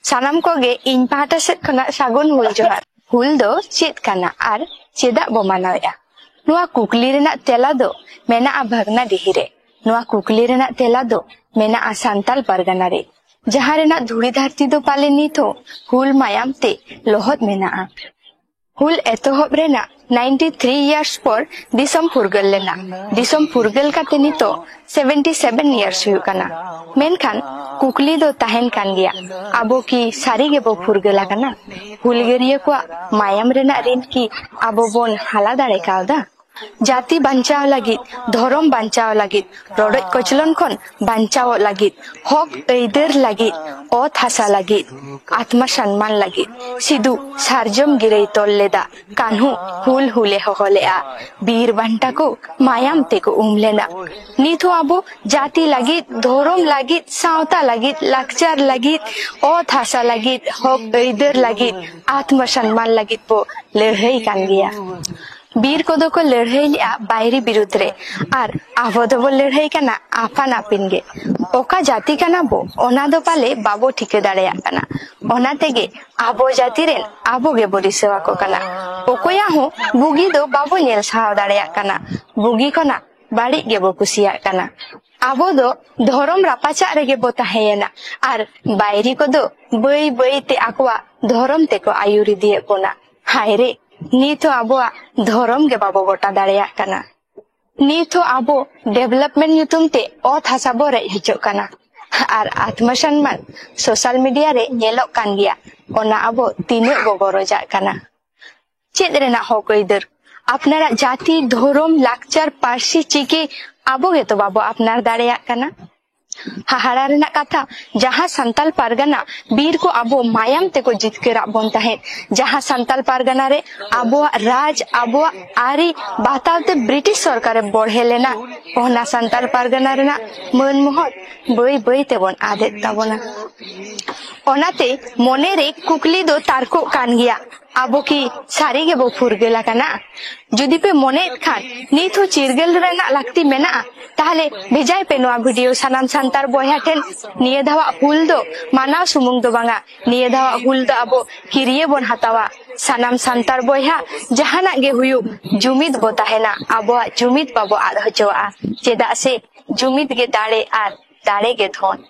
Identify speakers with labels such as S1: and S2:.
S1: सानाम कोगे इन पाहटा सेद खना सागुन हुल जोहार। हुल दो चेद काना आर चेदा बो मानावेया। नुआ कुकली रेना तेला दो मेना आ भगना डिहिरे। नुआ कुकली रेना तेला दो मेना आ सांताल परगना रे। जहां रेना धुड़ी धरती दो पाले नीथो हुल मायाम ते लोहत मेना आ। हुल एतोहब रेना 93 years पर दिसम फुरगल लेना। दिसम फुरगल का तेनी तो 77 years हुई कना। मेनखान कुकली दो ताहेन कान गया। आबो की सारी के बो फुरगला कना। हुलगेरिया को मायाम रेना रिन की आबो बोन हाला दाड़े कावदा। जाति बांचाव लागित, धर्म बांचाव लागित, रोडज कोचलन खन बांचाव लागित, हक ऐदर लागित, ओत हासा लागित, आत्मा सम्मान लागित, सिदु सारजम गिरई तोल लेदा, कान्हु हुल हुले होलेआ, बीर बांटा को मायाम ते को उमलेना। निथो आबो जाति लागित, धर्म लागित, सावता लागित, लाकचार लागित, ओत हासा लागित, हक ऐदर लागित, आत्मा सम्मान लागित बो लड़ाई कान गया। बीर को दो को लड़ाई लिया बायरी विरुद्ध रे आर आबो दो लड़ाई कना आफान आपिन गे। ओका जाति कना बो ओना दो पाले बाबो ठिके दाड़ेया कना। ओना तेगे आबो जाति रेन आबो गे बोरी सेवा को कना। ओकोया हो बुगी दो बाबो नेल साव दाड़ेया कना। बुगी कना बाड़ी गे बो कुसिया कना। आबो दो धर्म रापाचा रेगे बो ताहेयना आर बायरी को दो बई बई ते आकवा धर्म ते को आयुरी दिए बोना। हाय रे नीथो आबो धर्म के बाबो गोटा दाड़ेया कना। नीथो आबो डेवलपमेंट न्यूतुम ते ओत हासा बो रे हिजो कना। आर आत्मसम्मान सोशल मीडिया रे नेलो कान गया। ओना आबो तीने बो गरजा कना। चेद रेना हक ऐदर आपनारा जाति धर्म लाकचार पार्सी चिके आबो गे तो बाबो आपनार दाड़ेया कना। हाहाड़ा रेना कथा जहां संताल पारगना बीर को आबो मायाम ते को जितकेरा बोन ताहे। जहां संताल पारगना रे आबो राज आबो आरी बातावते ब्रिटिश सरकारे बढ़े लेना। ओना संताल पारगना रेना मन मोहत बई बई ते बोन आदे ताबोना। ओनाते मोने रे कुकली दो तारको कान गया। आबो की सारी के बो फुरगेला कना। जुदी पे मोने खान नीथो चिरगेल रेना लगती मेना ताहले भेजाय पे नोआ वीडियो सानाम सांतार बॉया ठेन। निये धावा हुल दो मानाव सुमुंग दो बांगा। निये धावा हुल दो आबो किरिये बोन हतावा। सानाम सांतार बॉया जहाना गे हुयु जुमिद बो ताहेना। आबो जुमिद बाबो आद हचोआ। चेदा से जुमिद गे दाड़े आर दाड़े गे धन।